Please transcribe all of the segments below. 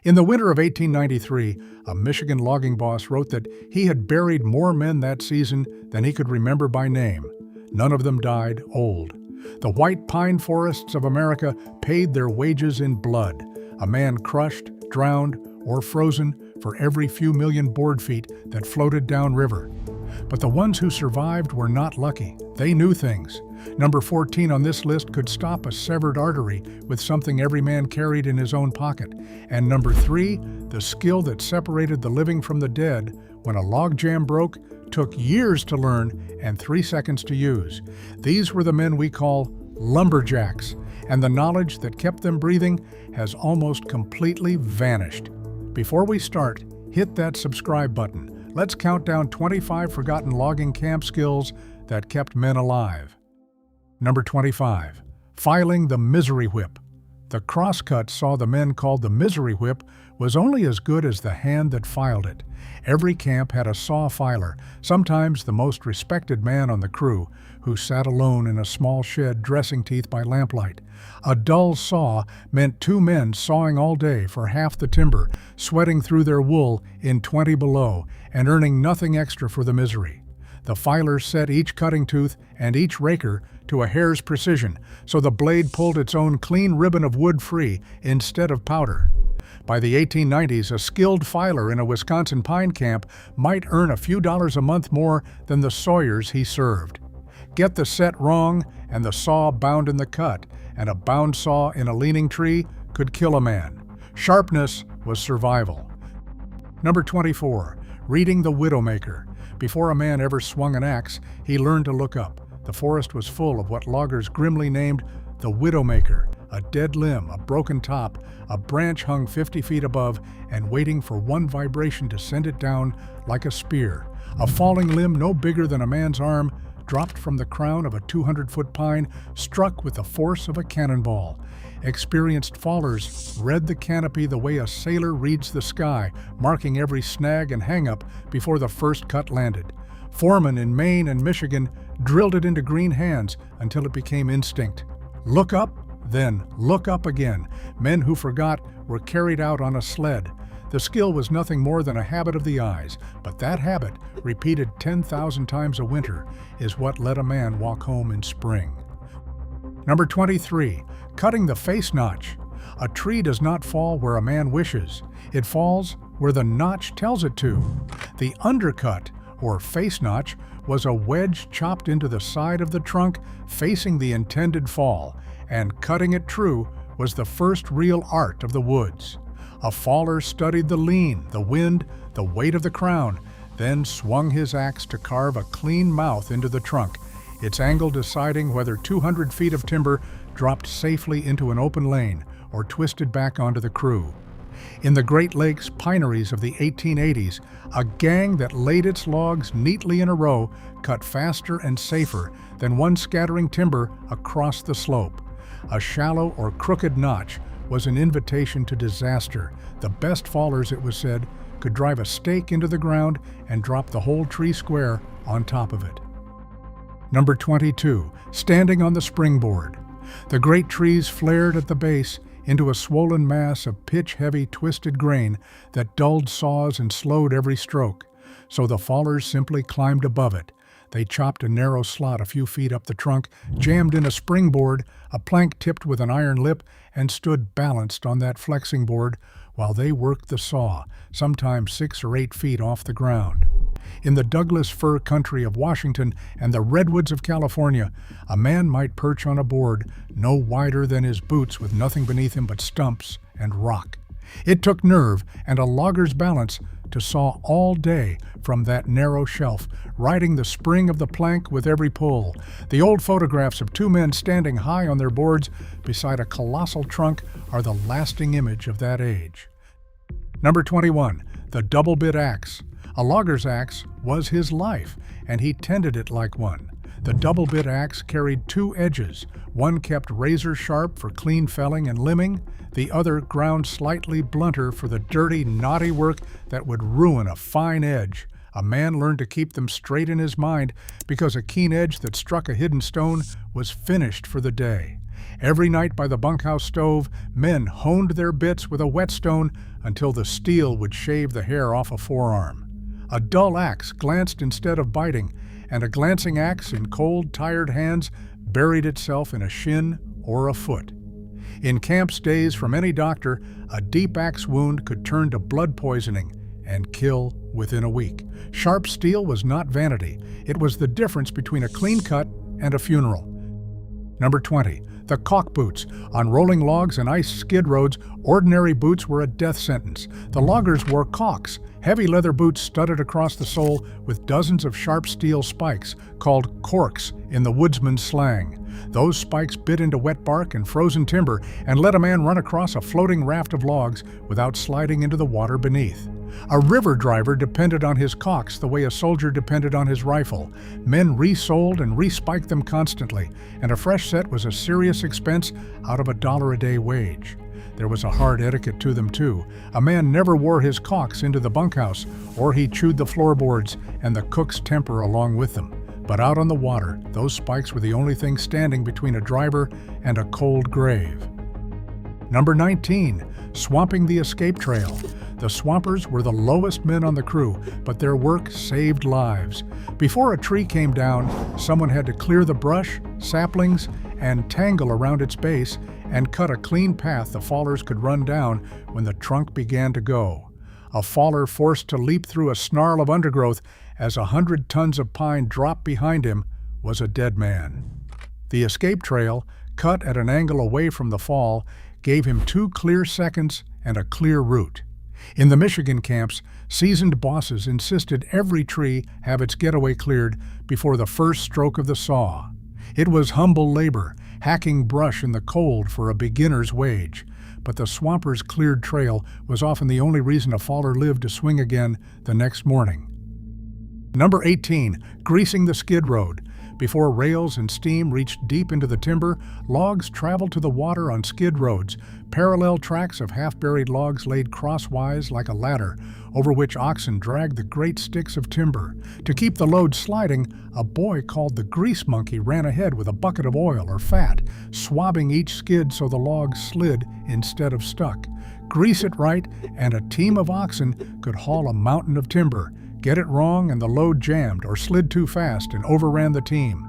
In the winter of 1893, a Michigan logging boss wrote that he had buried more men that season than he could remember by name. None of them died old. The white pine forests of America paid their wages in blood, a man crushed, drowned, or frozen for every few million board feet that floated downriver. But the ones who survived were not lucky. They knew things. Number 14 on this list could stop a severed artery with something every man carried in his own pocket. And number 3, the skill that separated the living from the dead when a log jam broke took years to learn and 3 seconds to use. These were the men we call lumberjacks, and the knowledge that kept them breathing has almost completely vanished. Before we start, hit that subscribe button. Let's count down 25 forgotten logging camp skills that kept men alive. Number 25. Filing the misery whip. The crosscut saw the men called the misery whip was only as good as the hand that filed it. Every camp had a saw filer, sometimes the most respected man on the crew, who sat alone in a small shed dressing teeth by lamplight. A dull saw meant 2 men sawing all day for half the timber, sweating through their wool in 20 below, and earning nothing extra for the misery. The filer set each cutting tooth and each raker to a hair's precision, so the blade pulled its own clean ribbon of wood free instead of powder. By the 1890s, a skilled filer in a Wisconsin pine camp might earn a few dollars a month more than the sawyers he served. Get the set wrong, and the saw bound in the cut, and a bound saw in a leaning tree could kill a man. Sharpness was survival. Number 24. Reading the Widowmaker. Before a man ever swung an axe, he learned to look up. The forest was full of what loggers grimly named the Widowmaker, a dead limb, a broken top, a branch hung 50 feet above and waiting for one vibration to send it down like a spear. A falling limb no bigger than a man's arm, dropped from the crown of a 200-foot pine, struck with the force of a cannonball. Experienced fallers read the canopy the way a sailor reads the sky, marking every snag and hang-up before the first cut landed. Foremen in Maine and Michigan drilled it into green hands until it became instinct. Look up, then look up again. Men who forgot were carried out on a sled. The skill was nothing more than a habit of the eyes, but that habit, repeated 10,000 times a winter, is what let a man walk home in spring. Number 23. Cutting the face notch. A tree does not fall where a man wishes. It falls where the notch tells it to. The undercut, or face notch, was a wedge chopped into the side of the trunk facing the intended fall, and cutting it true was the first real art of the woods. A faller studied the lean, the wind, the weight of the crown, then swung his axe to carve a clean mouth into the trunk, its angle deciding whether 200 feet of timber dropped safely into an open lane or twisted back onto the crew. In the Great Lakes pineries of the 1880s, a gang that laid its logs neatly in a row cut faster and safer than one scattering timber across the slope. A shallow or crooked notch was an invitation to disaster. The best fallers, it was said, could drive a stake into the ground and drop the whole tree square on top of it. Number 22. Standing on the springboard. The great trees flared at the base into a swollen mass of pitch-heavy twisted grain that dulled saws and slowed every stroke, so the fallers simply climbed above it. They chopped a narrow slot a few feet up the trunk, jammed in a springboard, a plank tipped with an iron lip, and stood balanced on that flexing board while they worked the saw, sometimes 6 or 8 feet off the ground. In the Douglas fir country of Washington and the redwoods of California, a man might perch on a board no wider than his boots with nothing beneath him but stumps and rock. It took nerve and a logger's balance to saw all day from that narrow shelf, riding the spring of the plank with every pull. The old photographs of 2 men standing high on their boards beside a colossal trunk are the lasting image of that age. Number 21. The double bit axe. A logger's axe was his life, and he tended it like one. The double bit axe carried 2 edges. One kept razor sharp for clean felling and limbing, the other ground slightly blunter for the dirty, knotty work that would ruin a fine edge. A man learned to keep them straight in his mind because a keen edge that struck a hidden stone was finished for the day. Every night by the bunkhouse stove, men honed their bits with a whetstone until the steel would shave the hair off a forearm. A dull axe glanced instead of biting, and a glancing axe in cold, tired hands buried itself in a shin or a foot. In Camp's days, from any doctor, a deep axe wound could turn to blood poisoning and kill within a week. Sharp steel was not vanity. It was the difference between a clean cut and a funeral. Number 20. The caulk boots. On rolling logs and ice skid roads, ordinary boots were a death sentence. The loggers wore caulks, heavy leather boots studded across the sole with dozens of sharp steel spikes, called corks in the woodsman's slang. Those spikes bit into wet bark and frozen timber and let a man run across a floating raft of logs without sliding into the water beneath. A river driver depended on his caulks the way a soldier depended on his rifle. Men resoled and respiked them constantly, and a fresh set was a serious expense out of $1 a day wage. There was a hard etiquette to them, too. A man never wore his caulks into the bunkhouse, or he chewed the floorboards and the cook's temper along with them. But out on the water, those spikes were the only thing standing between a driver and a cold grave. Number 19. Swamping the escape trail. The swampers were the lowest men on the crew, but their work saved lives. Before a tree came down, someone had to clear the brush, saplings, and tangle around its base and cut a clean path the fallers could run down when the trunk began to go. A faller forced to leap through a snarl of undergrowth as 100 tons of pine dropped behind him was a dead man. The escape trail, cut at an angle away from the fall, gave him 2 clear seconds and a clear route. In the Michigan camps, seasoned bosses insisted every tree have its getaway cleared before the first stroke of the saw. It was humble labor, hacking brush in the cold for a beginner's wage, but the swamper's cleared trail was often the only reason a faller lived to swing again the next morning. Number 18. Greasing the skid road. Before rails and steam reached deep into the timber, logs traveled to the water on skid roads, parallel tracks of half-buried logs laid crosswise like a ladder, over which oxen dragged the great sticks of timber. To keep the load sliding, a boy called the grease monkey ran ahead with a bucket of oil or fat, swabbing each skid so the logs slid instead of stuck. Grease it right, and a team of oxen could haul a mountain of timber. Get it wrong and the load jammed or slid too fast and overran the team.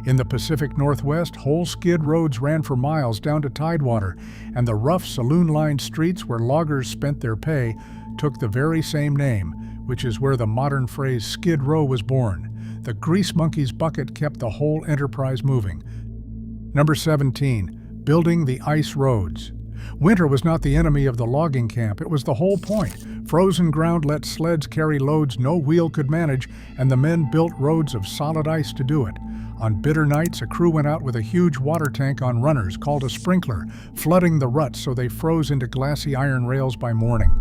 In the Pacific Northwest, whole skid roads ran for miles down to tidewater, and the rough saloon-lined streets where loggers spent their pay took the very same name, which is where the modern phrase skid row was born. The grease monkey's bucket kept the whole enterprise moving. Number 17. Building the ice roads. Winter was not the enemy of the logging camp, it was the whole point. Frozen ground let sleds carry loads no wheel could manage, and the men built roads of solid ice to do it. On bitter nights, a crew went out with a huge water tank on runners called a sprinkler, flooding the ruts so they froze into glassy iron rails by morning.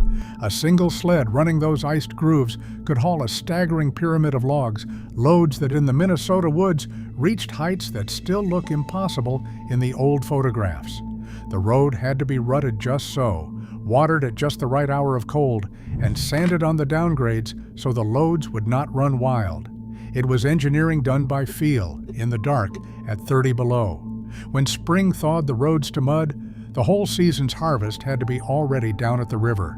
A single sled running those iced grooves could haul a staggering pyramid of logs, loads that in the Minnesota woods reached heights that still look impossible in the old photographs. The road had to be rutted just so, watered at just the right hour of cold, and sanded on the downgrades so the loads would not run wild. It was engineering done by feel, in the dark, at 30 below. When spring thawed the roads to mud, the whole season's harvest had to be already down at the river.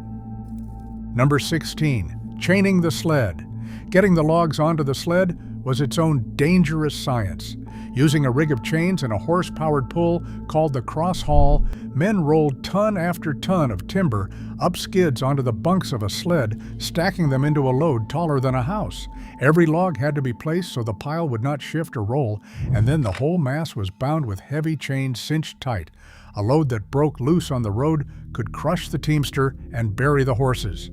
Number 16. Chaining the sled. Getting the logs onto the sled was its own dangerous science. Using a rig of chains and a horse-powered pull called the cross haul, men rolled ton after ton of timber up skids onto the bunks of a sled, stacking them into a load taller than a house. Every log had to be placed so the pile would not shift or roll, and then the whole mass was bound with heavy chains cinched tight. A load that broke loose on the road could crush the teamster and bury the horses.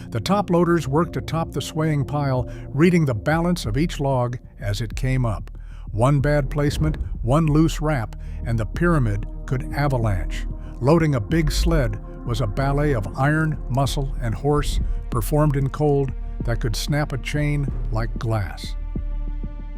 The top loaders worked atop the swaying pile, reading the balance of each log as it came up. One bad placement, one loose wrap, and the pyramid could avalanche. Loading a big sled was a ballet of iron, muscle, and horse, performed in cold, that could snap a chain like glass.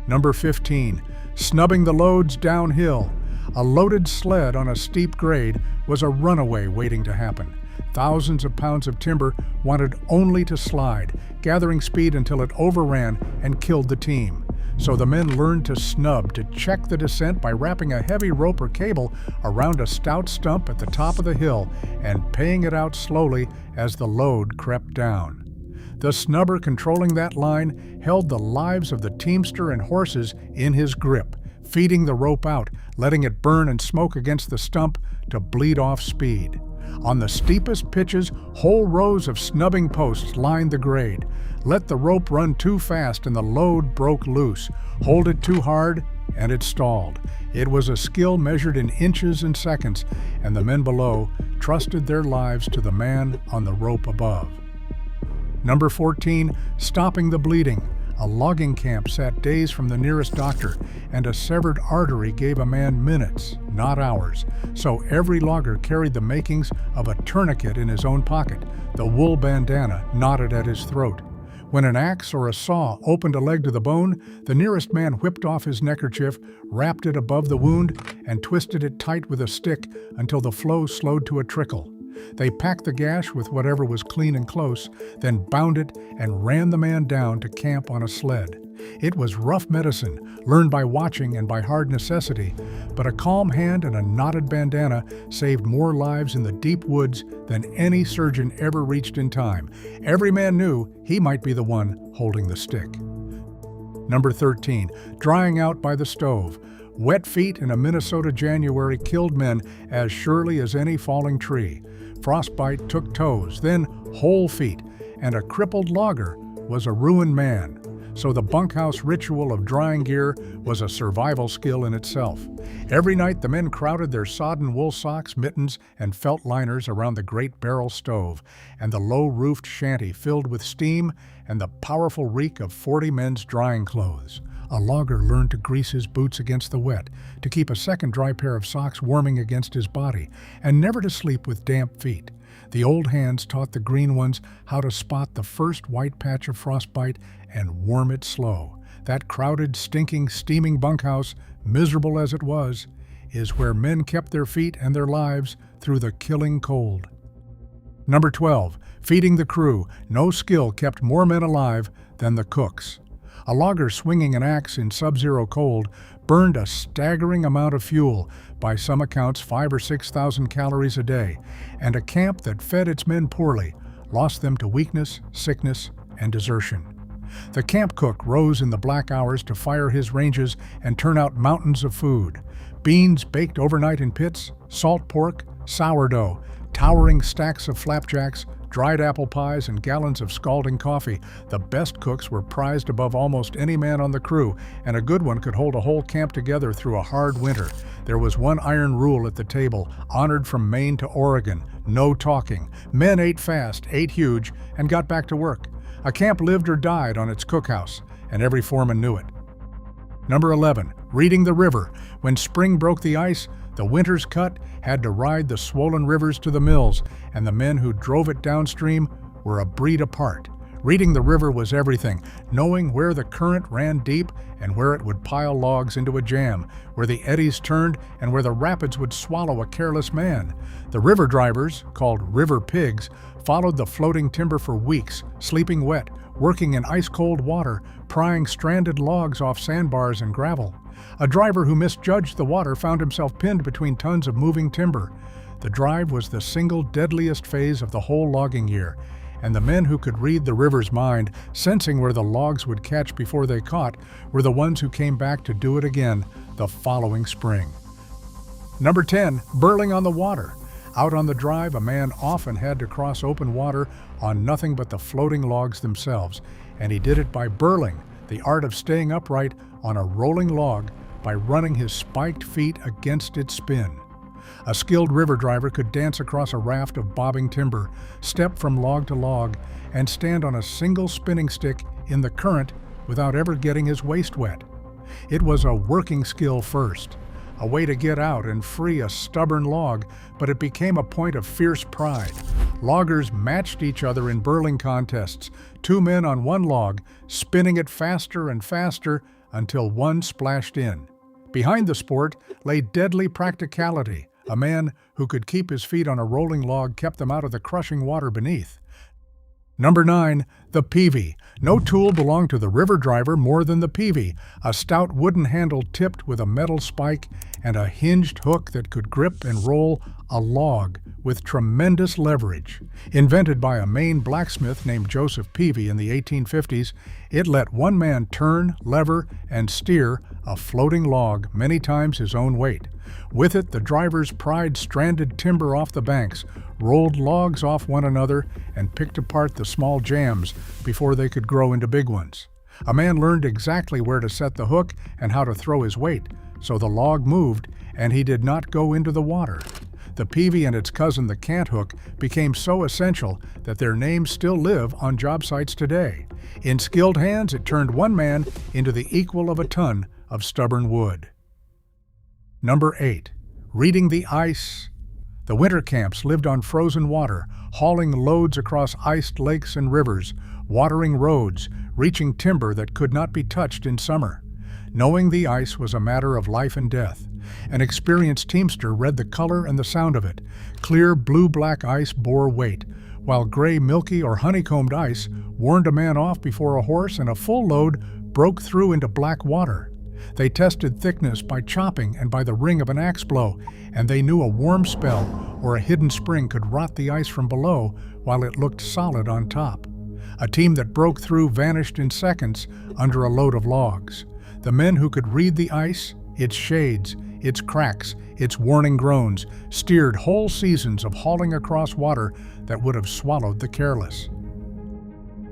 Number 15. Snubbing the loads downhill. A loaded sled on a steep grade was a runaway waiting to happen. Thousands of pounds of timber wanted only to slide, gathering speed until it overran and killed the team. So the men learned to snub, to check the descent by wrapping a heavy rope or cable around a stout stump at the top of the hill and paying it out slowly as the load crept down. The snubber controlling that line held the lives of the teamster and horses in his grip, feeding the rope out, letting it burn and smoke against the stump to bleed off speed. On the steepest pitches, whole rows of snubbing posts lined the grade. Let the rope run too fast and the load broke loose. Hold it too hard and it stalled. It was a skill measured in inches and seconds, and the men below trusted their lives to the man on the rope above. Number 14, stopping the bleeding. A logging camp sat days from the nearest doctor, and a severed artery gave a man minutes, not hours. So every logger carried the makings of a tourniquet in his own pocket, the wool bandana knotted at his throat. When an axe or a saw opened a leg to the bone, the nearest man whipped off his neckerchief, wrapped it above the wound, and twisted it tight with a stick until the flow slowed to a trickle. They packed the gash with whatever was clean and close, then bound it and ran the man down to camp on a sled. It was rough medicine, learned by watching and by hard necessity, but a calm hand and a knotted bandana saved more lives in the deep woods than any surgeon ever reached in time. Every man knew he might be the one holding the stick. Number 13, drying out by the stove. Wet feet in a Minnesota January killed men as surely as any falling tree. Frostbite took toes, then whole feet, and a crippled logger was a ruined man. So the bunkhouse ritual of drying gear was a survival skill in itself. Every night the men crowded their sodden wool socks, mittens, and felt liners around the great barrel stove, and the low-roofed shanty filled with steam and the powerful reek of 40 men's drying clothes. A logger learned to grease his boots against the wet, to keep a second dry pair of socks warming against his body, and never to sleep with damp feet. The old hands taught the green ones how to spot the first white patch of frostbite and warm it slow. That crowded, stinking, steaming bunkhouse, miserable as it was, is where men kept their feet and their lives through the killing cold. Number 12, feeding the crew. No skill kept more men alive than the cooks. A logger swinging an axe in sub-zero cold burned a staggering amount of fuel, by some accounts 5,000 or 6,000 calories a day, and a camp that fed its men poorly lost them to weakness, sickness, and desertion. The camp cook rose in the black hours to fire his ranges and turn out mountains of food. Beans baked overnight in pits, salt pork, sourdough, towering stacks of flapjacks, dried apple pies, and gallons of scalding coffee. The best cooks were prized above almost any man on the crew, and a good one could hold a whole camp together through a hard winter. There was one iron rule at the table, honored from Maine to Oregon: no talking. Men ate fast, ate huge, and got back to work. A camp lived or died on its cookhouse, and every foreman knew it. Number 11, reading the river. When spring broke the ice, the winter's cut had to ride the swollen rivers to the mills, and the men who drove it downstream were a breed apart. Reading the river was everything, knowing where the current ran deep and where it would pile logs into a jam, where the eddies turned and where the rapids would swallow a careless man. The river drivers, called river pigs, followed the floating timber for weeks, sleeping wet, working in ice-cold water, prying stranded logs off sandbars and gravel. A driver who misjudged the water found himself pinned between tons of moving timber. The drive was the single deadliest phase of the whole logging year, and the men who could read the river's mind, sensing where the logs would catch before they caught, were the ones who came back to do it again the following spring. Number 10, burling on the water. Out on the drive, a man often had to cross open water on nothing but the floating logs themselves, and he did it by burling, the art of staying upright on a rolling log by running his spiked feet against its spin. A skilled river driver could dance across a raft of bobbing timber, step from log to log, and stand on a single spinning stick in the current without ever getting his waist wet. It was a working skill first, a way to get out and free a stubborn log, but it became a point of fierce pride. Loggers matched each other in burling contests, 2 men on one log, spinning it faster and faster until one splashed in. Behind the sport lay deadly practicality. A man who could keep his feet on a rolling log kept them out of the crushing water beneath. Number 9, The peavey. No tool belonged to the river driver more than the peavey, a stout wooden handle tipped with a metal spike and a hinged hook that could grip and roll a log with tremendous leverage. Invented by a Maine blacksmith named Joseph Peavey in the 1850s, it let one man turn, lever, and steer a floating log many times his own weight. With it, the drivers pried stranded timber off the banks, rolled logs off one another, and picked apart the small jams before they could grow into big ones. A man learned exactly where to set the hook and how to throw his weight, so the log moved and he did not go into the water. The peavey and its cousin, the cant hook, became so essential that their names still live on job sites today. In skilled hands, it turned one man into the equal of a ton of stubborn wood. Number 8. Reading the ice. The winter camps lived on frozen water, hauling loads across iced lakes and rivers, watering roads, reaching timber that could not be touched in summer. Knowing the ice was a matter of life and death. An experienced teamster read the color and the sound of it. Clear blue-black ice bore weight, while gray, milky, or honeycombed ice warned a man off before a horse and a full load broke through into black water. They tested thickness by chopping and by the ring of an axe blow, and they knew a warm spell or a hidden spring could rot the ice from below while it looked solid on top. A team that broke through vanished in seconds under a load of logs. The men who could read the ice, its shades, its cracks, its warning groans, steered whole seasons of hauling across water that would have swallowed the careless.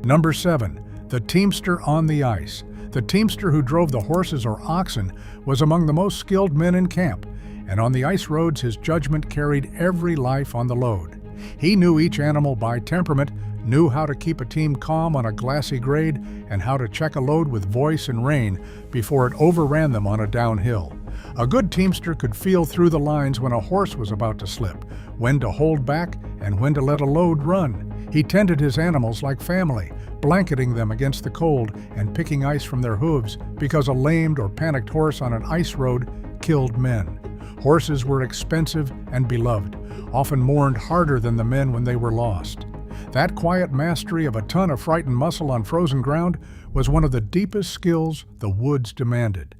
Number 7. The teamster on the ice. The teamster who drove the horses or oxen was among the most skilled men in camp, and on the ice roads his judgment carried every life on the load. He knew each animal by temperament, knew how to keep a team calm on a glassy grade, and how to check a load with voice and rein before it overran them on a downhill. A good teamster could feel through the lines when a horse was about to slip, when to hold back and when to let a load run. He tended his animals like family, blanketing them against the cold and picking ice from their hooves because a lamed or panicked horse on an ice road killed men. Horses were expensive and beloved, often mourned harder than the men when they were lost. That quiet mastery of a ton of frightened muscle on frozen ground was one of the deepest skills the woods demanded.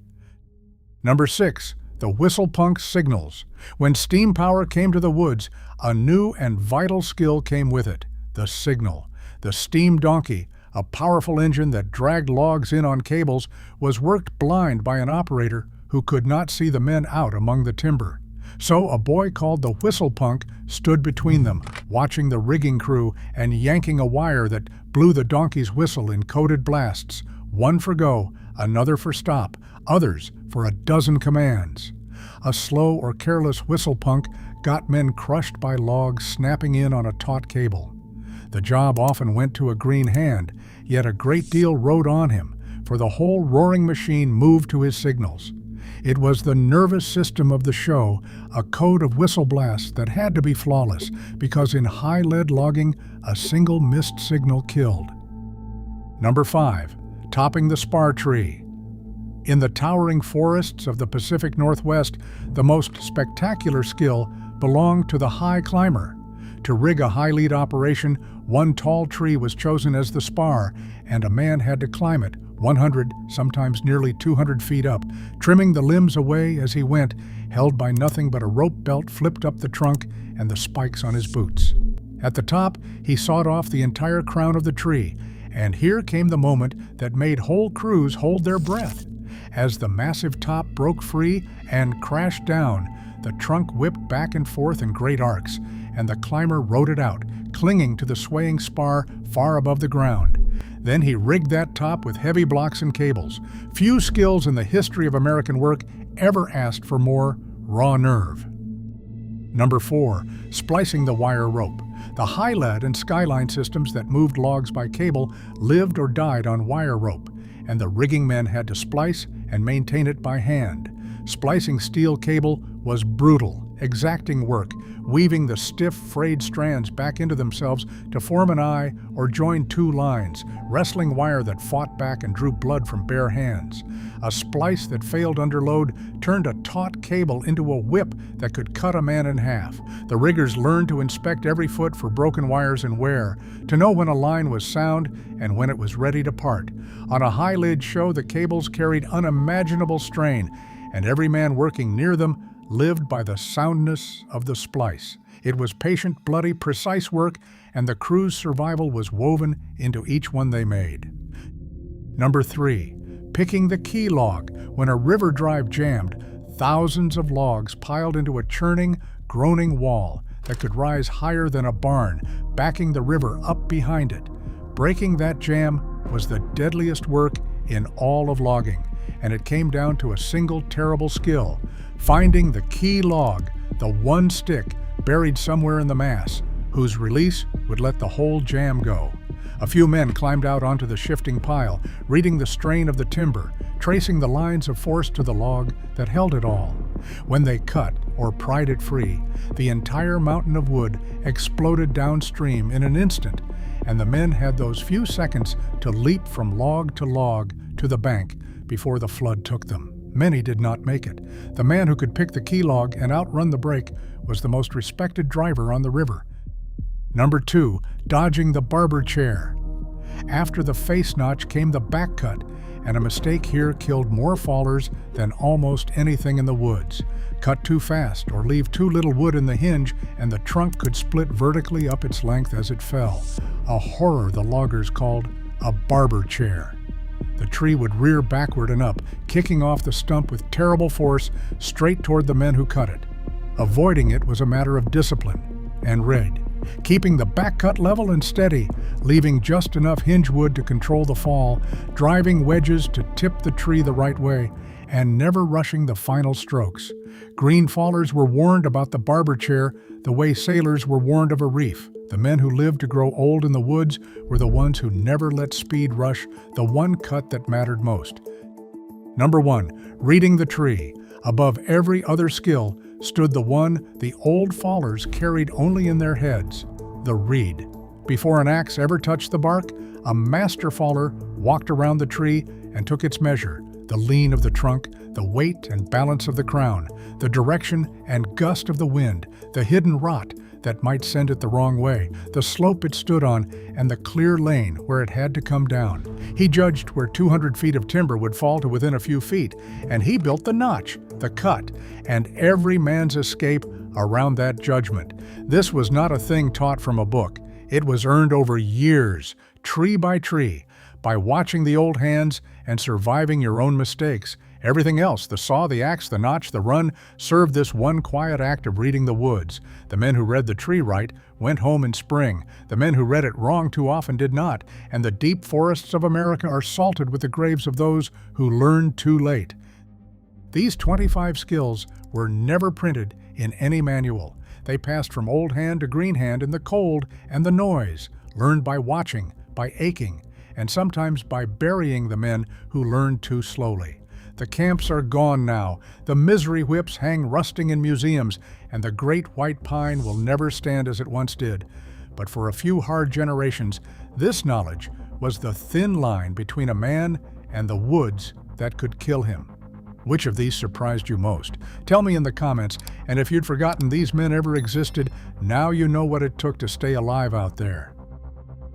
Number 6. The whistle-punk signals. When steam power came to the woods, a new and vital skill came with it: the signal. The steam donkey, a powerful engine that dragged logs in on cables, was worked blind by an operator who could not see the men out among the timber. So a boy called the whistle-punk stood between them, watching the rigging crew and yanking a wire that blew the donkey's whistle in coded blasts, one for go, another for stop, others for a dozen commands. A slow or careless whistle-punk got men crushed by logs snapping in on a taut cable. The job often went to a green hand, yet a great deal rode on him, for the whole roaring machine moved to his signals. It was the nervous system of the show, a code of whistle blasts that had to be flawless, because in high-lead logging, a single missed signal killed. Number 5. Topping the spar tree. In the towering forests of the Pacific Northwest, the most spectacular skill belonged to the high climber. To rig a high-lead operation, one tall tree was chosen as the spar, and a man had to climb it 100, sometimes nearly 200 feet up, trimming the limbs away as he went, held by nothing but a rope belt flipped up the trunk and the spikes on his boots. At the top, he sawed off the entire crown of the tree, and here came the moment that made whole crews hold their breath. As the massive top broke free and crashed down, the trunk whipped back and forth in great arcs, and the climber rode it out, clinging to the swaying spar far above the ground. Then he rigged that top with heavy blocks and cables. Few skills in the history of American work ever asked for more raw nerve. Number 4. Splicing the wire rope. The high-lead and skyline systems that moved logs by cable lived or died on wire rope, and the rigging men had to splice and maintain it by hand. Splicing steel cable was brutal. exacting work, weaving the stiff, frayed strands back into themselves to form an eye or join two lines, wrestling wire that fought back and drew blood from bare hands. A splice that failed under load turned a taut cable into a whip that could cut a man in half. The riggers learned to inspect every foot for broken wires and wear, to know when a line was sound and when it was ready to part. On a high-lid show, the cables carried unimaginable strain, and every man working near them lived by the soundness of the splice. It was patient, bloody, precise work, and the crew's survival was woven into each one they made. Number 3, picking the key log. When a river drive jammed, thousands of logs piled into a churning, groaning wall that could rise higher than a barn, backing the river up behind it. Breaking that jam was the deadliest work in all of logging, and it came down to a single terrible skill: finding the key log, the one stick buried somewhere in the mass, whose release would let the whole jam go. A few men climbed out onto the shifting pile, reading the strain of the timber, tracing the lines of force to the log that held it all. When they cut or pried it free, the entire mountain of wood exploded downstream in an instant, and the men had those few seconds to leap from log to the bank before the flood took them. Many did not make it. The man who could pick the key log and outrun the break was the most respected driver on the river. Number 2, dodging the barber chair. After the face notch came the back cut, and a mistake here killed more fallers than almost anything in the woods. Cut too fast or leave too little wood in the hinge, and the trunk could split vertically up its length as it fell. A horror the loggers called a barber chair. The tree would rear backward and up, kicking off the stump with terrible force straight toward the men who cut it. Avoiding it was a matter of discipline and rig, keeping the back cut level and steady, leaving just enough hinge wood to control the fall, driving wedges to tip the tree the right way, and never rushing the final strokes. Green fallers were warned about the barber chair the way sailors were warned of a reef. The men who lived to grow old in the woods were the ones who never let speed rush the one cut that mattered most. Number 1, reading the tree. Above every other skill stood the one the old fallers carried only in their heads: the reed. Before an axe ever touched the bark, a master faller walked around the tree and took its measure: the lean of the trunk, the weight and balance of the crown, the direction and gust of the wind, the hidden rot that might send it the wrong way, the slope it stood on, and the clear lane where it had to come down. He judged where 200 feet of timber would fall to within a few feet, and he built the notch, the cut, and every man's escape around that judgment. This was not a thing taught from a book. It was earned over years, tree by tree, by watching the old hands and surviving your own mistakes. Everything else, the saw, the axe, the notch, the run, served this one quiet act of reading the woods. The men who read the tree right went home in spring. The men who read it wrong too often did not, and the deep forests of America are salted with the graves of those who learned too late. These 25 skills were never printed in any manual. They passed from old hand to green hand in the cold and the noise, learned by watching, by aching, and sometimes by burying the men who learned too slowly. The camps are gone now, the misery whips hang rusting in museums, and the great white pine will never stand as it once did. But for a few hard generations, this knowledge was the thin line between a man and the woods that could kill him. Which of these surprised you most? Tell me in the comments, and if you'd forgotten these men ever existed, now you know what it took to stay alive out there.